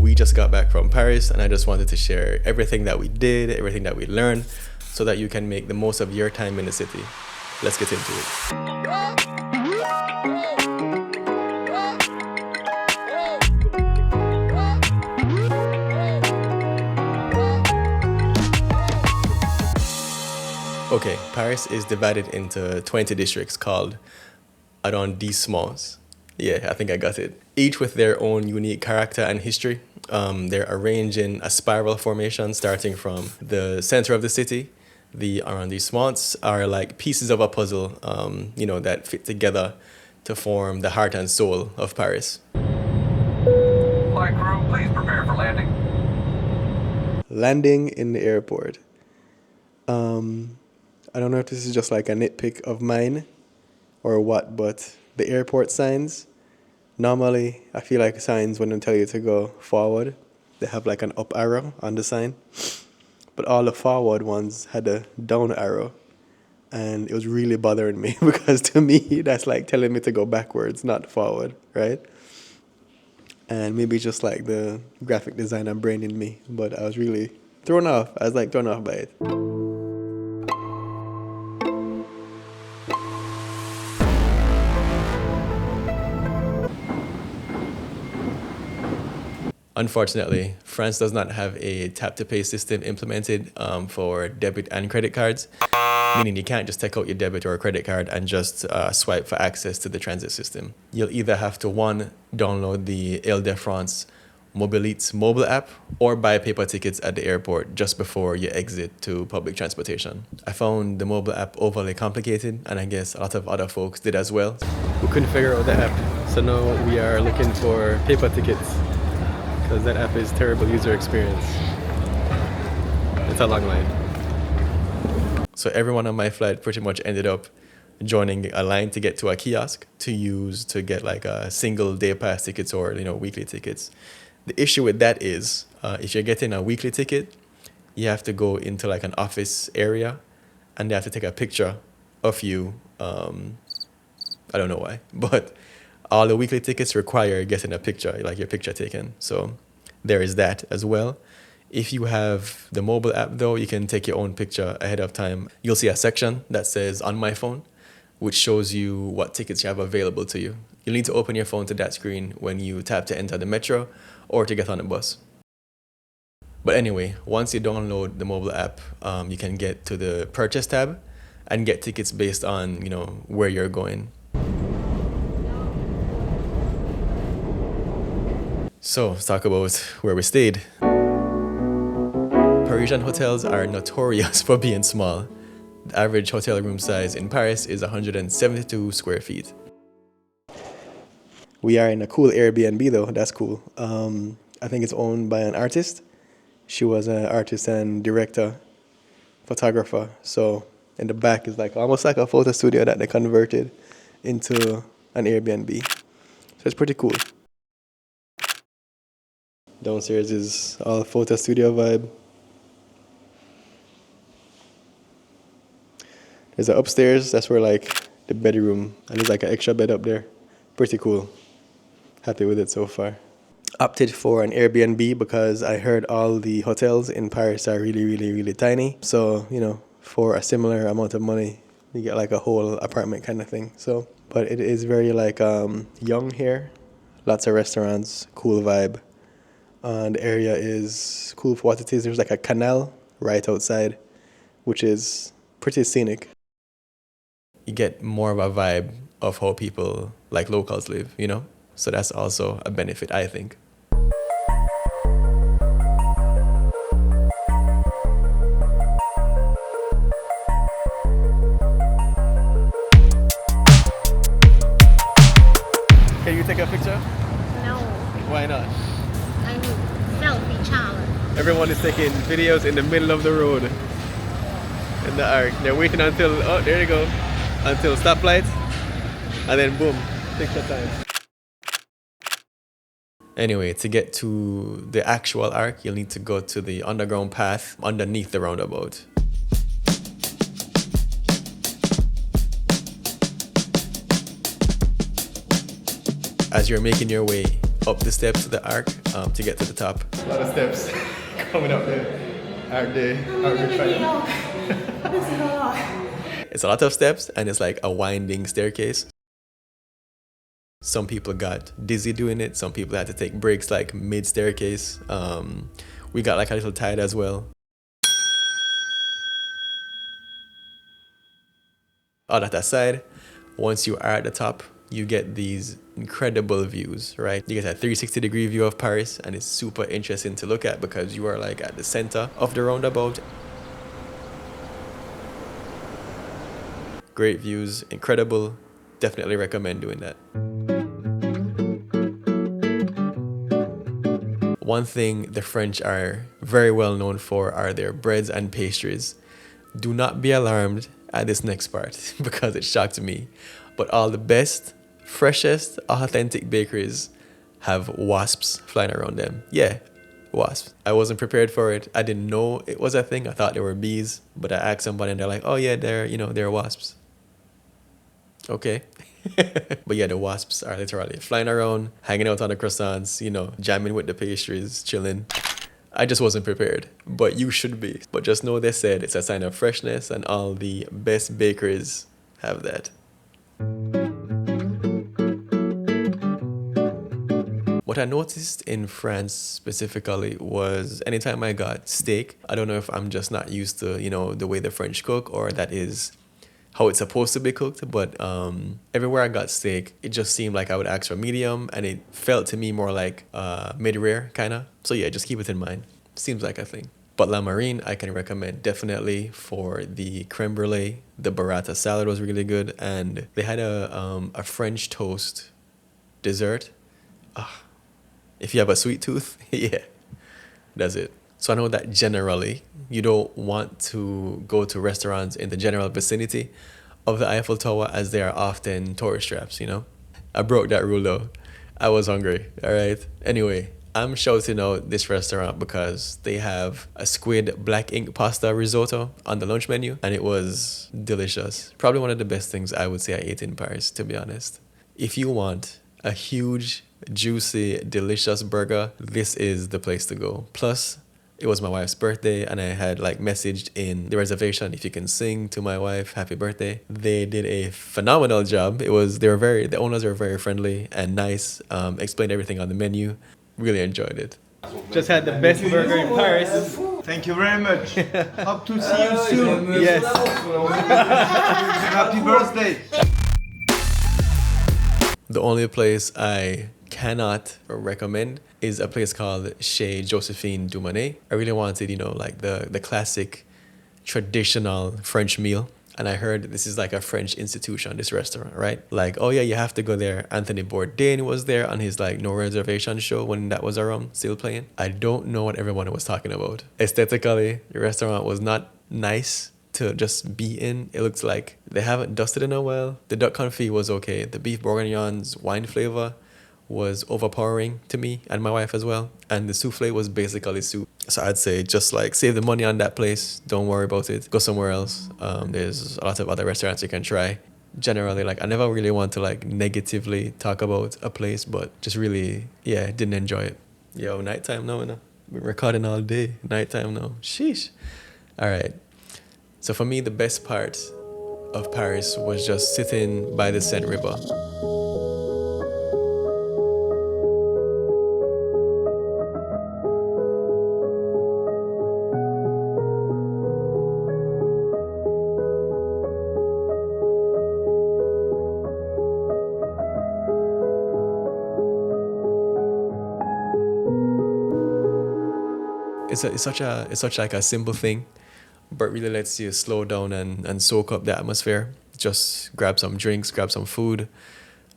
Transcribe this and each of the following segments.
We just got back from Paris, and I just wanted to share everything that we did, everything that we learned, so that you can make the most of your time in the city. Let's get into it. Okay, Paris is divided into 20 districts called Arrondissements. Yeah, I think I got it. Each with their own unique character and history. They're arranged in a spiral formation starting from the center of the city. The arrondissements are like pieces of a puzzle, that fit together to form the heart and soul of Paris. Flight crew, please prepare for landing. Landing in the airport. I don't know if this is just like a nitpick of mine or what, but the airport signs, normally I feel like signs when they tell you to go forward, they have like an up arrow on the sign. But all the forward ones had a down arrow. And it was really bothering me because to me, that's like telling me to go backwards, not forward, right? And maybe just like the graphic designer brain in me, but I was really thrown off. I was like thrown off by it. Unfortunately, France does not have a tap-to-pay system implemented for debit and credit cards, meaning you can't just take out your debit or credit card and just swipe for access to the transit system. You'll either have to, one, download the Île-de-France Mobilite's mobile app or buy paper tickets at the airport just before you exit to public transportation. I found the mobile app overly complicated, and I guess a lot of other folks did as well. We couldn't figure out the app, so now we are looking for paper tickets, because that app is terrible user experience. It's a long line. So everyone on my flight pretty much ended up joining a line to get to a kiosk to get like a single day pass tickets or weekly tickets. The issue with that is if you're getting a weekly ticket, you have to go into like an office area and they have to take a picture of you. I don't know why, but all the weekly tickets require getting a picture, like your picture taken. So there is that as well. If you have the mobile app though, you can take your own picture ahead of time. You'll see a section that says on my phone, which shows you what tickets you have available to you. You'll need to open your phone to that screen when you tap to enter the metro or to get on the bus. But anyway, once you download the mobile app, you can get to the purchase tab and get tickets based on, where you're going. So let's talk about where we stayed. Parisian hotels are notorious for being small. The average hotel room size in Paris is 172 square feet. We are in a cool Airbnb though, that's cool. I think it's owned by an artist. She was an artist and director, photographer. So in the back is like almost like a photo studio that they converted into an Airbnb. So it's pretty cool. Downstairs is all photo studio vibe. There's an upstairs, that's where like the bedroom, and there's like an extra bed up there. Pretty cool. Happy with it so far. Opted for an Airbnb because I heard all the hotels in Paris are really, really, really tiny. So, for a similar amount of money, you get like a whole apartment kind of thing. So, but it is very like young here. Lots of restaurants, cool vibe. The area is cool for what it is. There's like a canal right outside, which is pretty scenic. You get more of a vibe of how people, like locals, live, So that's also a benefit, I think. Can you take a picture? No, Why not? I'm selfie challenge. Everyone is taking videos in the middle of the road in the arc. They're waiting until, oh, there you go, until stoplight, and then boom, picture time. Anyway, to get to the actual arc, you'll need to go to the underground path underneath the roundabout. As you're making your way up the steps to the arc, to get to the top. A lot of steps coming up there. Aren't they? It's a lot of steps, and it's like a winding staircase. Some people got dizzy doing it. Some people had to take breaks like mid staircase. We got like a little tired as well. All that aside, once you are at the top, you get these incredible views, right? You get a 360-degree view of Paris, and it's super interesting to look at because you are like at the center of the roundabout. Great views, incredible. Definitely recommend doing that. One thing the French are very well known for are their breads and pastries. Do not be alarmed at this next part because it shocked me. But all the best, freshest, authentic bakeries have wasps flying around them. Yeah, wasps. I wasn't prepared for it. I didn't know it was a thing. I thought they were bees. But I asked somebody and they're like, oh yeah, they're wasps. Okay. But yeah, the wasps are literally flying around, hanging out on the croissants, jamming with the pastries, chilling. I just wasn't prepared, but you should be. But just know they said it's a sign of freshness, and all the best bakeries have that. What I noticed in France specifically was anytime I got steak, I don't know if I'm just not used to, the way the French cook, or that is how it's supposed to be cooked, but everywhere I got steak, it just seemed like I would ask for medium, and it felt to me more like mid-rare, kind of. So yeah, just keep it in mind. Seems like a thing. But La Marine, I can recommend definitely for the creme brulee. The burrata salad was really good, and they had a French toast dessert. If you have a sweet tooth, yeah, that's it. So I know that generally you don't want to go to restaurants in the general vicinity of the Eiffel Tower, as they are often tourist traps, I broke that rule though. I was hungry, all right? Anyway, I'm shouting out this restaurant because they have a squid black ink pasta risotto on the lunch menu, and it was delicious. Probably one of the best things I would say I ate in Paris, to be honest. If you want a huge, juicy, delicious burger, this is the place to go. Plus, it was my wife's birthday, and I had messaged in the reservation if you can sing to my wife happy birthday. They did a phenomenal job. The owners were very friendly and nice, explained everything on the menu. Really enjoyed it. Just had the best burger in Paris. Thank you very much. Hope to see you soon. Yes. Happy birthday. The only place I cannot recommend is a place called Chez Josephine Dumonet. I really wanted, the classic traditional French meal. And I heard this is like a French institution, this restaurant, right? Oh yeah, you have to go there. Anthony Bourdain was there on his no reservation show when that was around, still playing. I don't know what everyone was talking about. Aesthetically, the restaurant was not nice to just be in. It looks like they haven't dusted in a while. The duck confit was okay. The beef bourguignon's wine flavor was overpowering to me and my wife as well. And the souffle was basically soup. So I'd say just save the money on that place. Don't worry about it. Go somewhere else. There's a lot of other restaurants you can try. Generally, I never really want to negatively talk about a place, but just really, didn't enjoy it. Yo, nighttime now, We're recording all day. Nighttime now. Sheesh. All right. So for me, the best part of Paris was just sitting by the Seine River. It's such a simple thing, but really lets you slow down and soak up the atmosphere. Just grab some drinks, grab some food,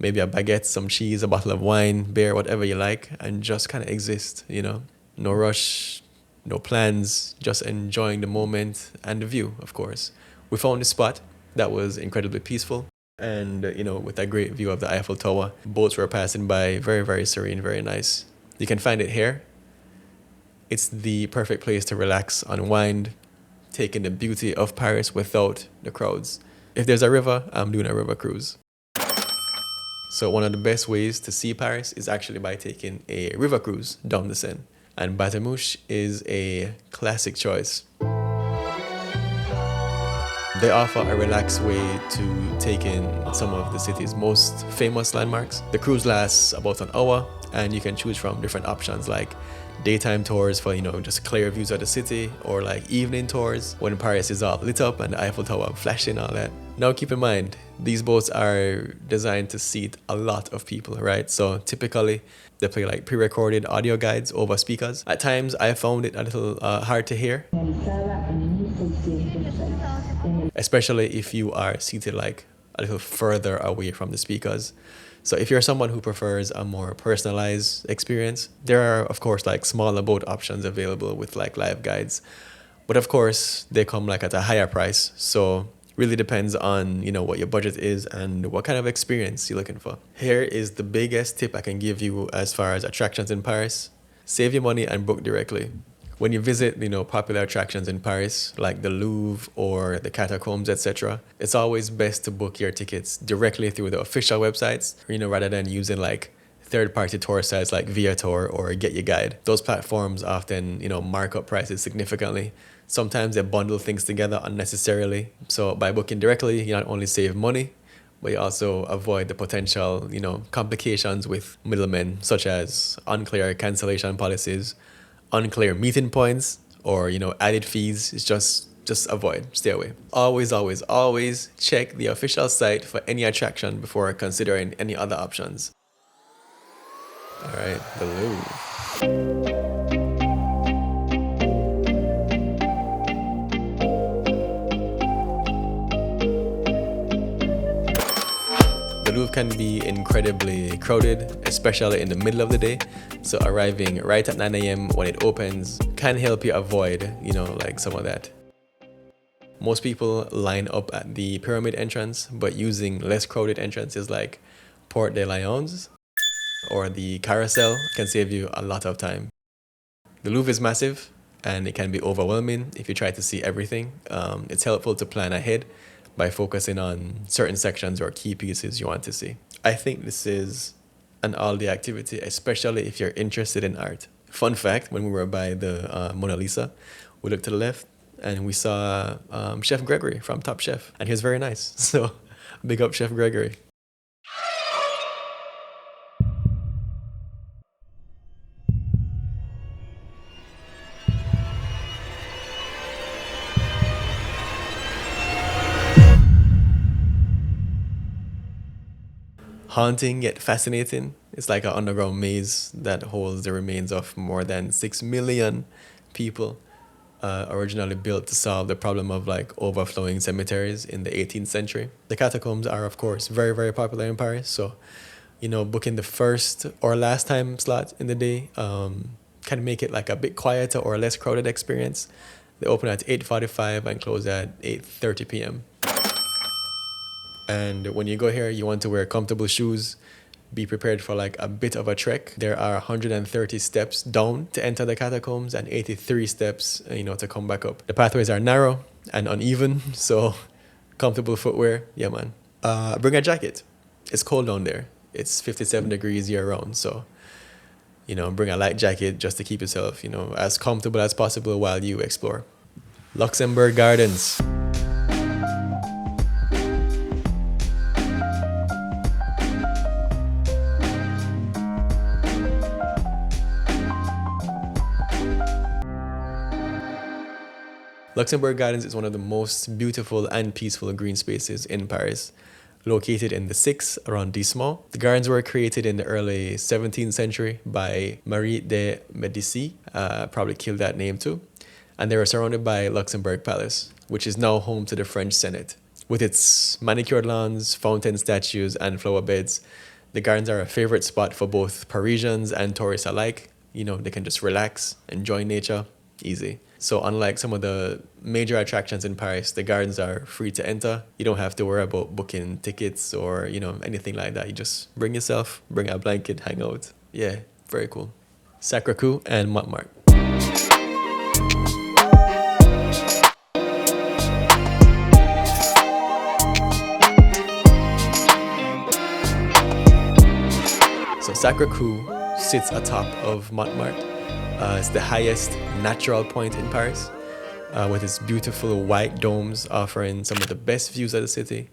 maybe a baguette, some cheese, a bottle of wine, beer, whatever you like, and just kind of exist, No rush, no plans, just enjoying the moment and the view, of course. We found this spot that was incredibly peaceful, and, with a great view of the Eiffel Tower. Boats were passing by, very, very serene, very nice. You can find it here. It's the perfect place to relax, unwind, take in the beauty of Paris without the crowds. If there's a river, I'm doing a river cruise. So one of the best ways to see Paris is actually by taking a river cruise down the Seine. And Bateau is a classic choice. They offer a relaxed way to take in some of the city's most famous landmarks. The cruise lasts about an hour, and you can choose from different options like daytime tours for, just clear views of the city, or like evening tours when Paris is all lit up and the Eiffel Tower flashing, all that. Now keep in mind, these boats are designed to seat a lot of people, right? So typically they play like pre-recorded audio guides over speakers. At times I found it a little hard to hear, especially if you are seated like a little further away from the speakers. So if you're someone who prefers a more personalized experience, there are of course like smaller boat options available with like live guides. But of course they come like at a higher price. So really depends on, what your budget is and what kind of experience you're looking for. Here is the biggest tip I can give you as far as attractions in Paris. Save your money and book directly. When you visit, popular attractions in Paris, like the Louvre or the Catacombs, etc., it's always best to book your tickets directly through the official websites, rather than using like third-party tour sites like Viator or Get Your Guide. Those platforms often, mark up prices significantly. Sometimes they bundle things together unnecessarily. So by booking directly, you not only save money, but you also avoid the potential, complications with middlemen, such as unclear cancellation policies, unclear meeting points, or added fees. It's just avoid, stay away. Always, always, always check the official site for any attraction before considering any other options. All right, the Louvre. The Louvre can be incredibly crowded, especially in the middle of the day. So arriving right at 9 a.m. when it opens can help you avoid, like some of that. Most people line up at the pyramid entrance, but using less crowded entrances like Porte de Lions or the Carousel can save you a lot of time. The Louvre is massive and it can be overwhelming if you try to see everything. It's helpful to plan ahead by focusing on certain sections or key pieces you want to see. I think this is an all-day activity, especially if you're interested in art. Fun fact, when we were by the Mona Lisa, we looked to the left and we saw Chef Gregory from Top Chef, and he was very nice. So big up Chef Gregory. Haunting yet fascinating. It's like an underground maze that holds the remains of more than 6 million people, originally built to solve the problem of like overflowing cemeteries in the 18th century. The catacombs are of course very, very popular in Paris. So, booking the first or last time slot in the day can make it like a bit quieter or less crowded experience. They open at 8:45 and close at 8:30 p.m. And when you go here, you want to wear comfortable shoes. Be prepared for like a bit of a trek. There are 130 steps down to enter the catacombs and 83 steps, to come back up. The pathways are narrow and uneven, so comfortable footwear, yeah man. Bring a jacket. It's cold down there. It's 57 degrees year round, so bring a light jacket just to keep yourself, as comfortable as possible while you explore. Luxembourg Gardens. Luxembourg Gardens is one of the most beautiful and peaceful green spaces in Paris. Located in the 6th Arrondissement, the gardens were created in the early 17th century by Marie de Medici, probably killed that name too, and they were surrounded by Luxembourg Palace, which is now home to the French Senate. With its manicured lawns, fountain statues, and flower beds, the gardens are a favorite spot for both Parisians and tourists alike. They can just relax, enjoy nature, easy. So unlike some of the major attractions in Paris, the gardens are free to enter. You don't have to worry about booking tickets or, anything like that. You just bring yourself, bring a blanket, hang out. Yeah, very cool. Sacré-Cœur and Montmartre. Sacré-Cœur sits atop of Montmartre. It's the highest natural point in Paris, with its beautiful white domes offering some of the best views of the city,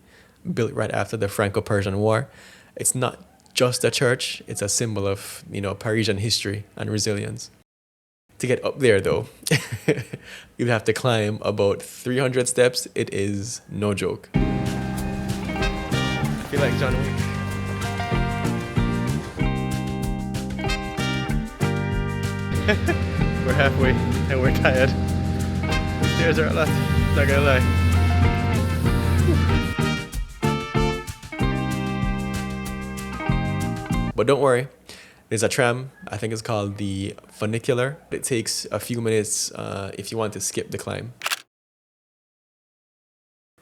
built right after the Franco-Persian War. It's not just a church, it's a symbol of, Parisian history and resilience. To get up there though, you'd have to climb about 300 steps. It is no joke. I feel like John Wick. We're halfway and we're tired. The stairs are a lot, not gonna lie. But don't worry, there's a tram, I think it's called the funicular. It takes a few minutes if you want to skip the climb.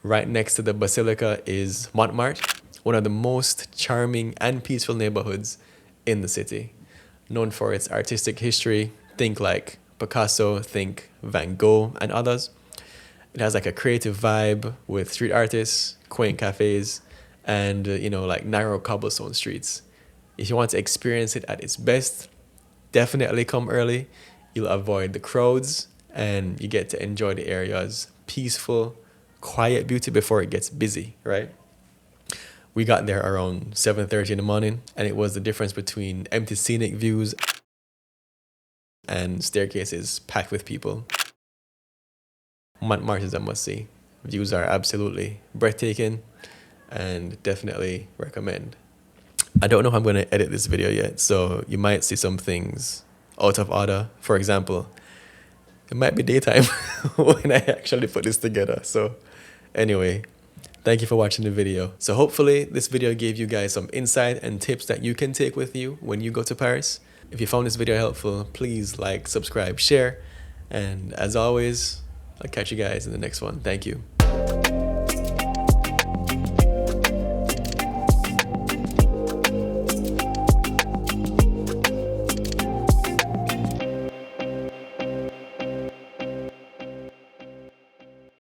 Right next to the Basilica is Montmartre, one of the most charming and peaceful neighborhoods in the city. Known for its artistic history, think like Picasso, think Van Gogh and others. It has like a creative vibe with street artists, quaint cafes, and like narrow cobblestone streets. If you want to experience it at its best, definitely come early. You'll avoid the crowds and you get to enjoy the area's peaceful, quiet beauty before it gets busy, right? We got there around 7:30 in the morning, and it was the difference between empty scenic views and staircases packed with people. Montmartre is a must-see. Views are absolutely breathtaking and definitely recommend. I don't know how I'm going to edit this video yet, so you might see some things out of order. For example, it might be daytime when I actually put this together. So anyway, thank you for watching the video. So hopefully this video gave you guys some insight and tips that you can take with you when you go to Paris. If you found this video helpful, please like, subscribe, share. And as always, I'll catch you guys in the next one. Thank you.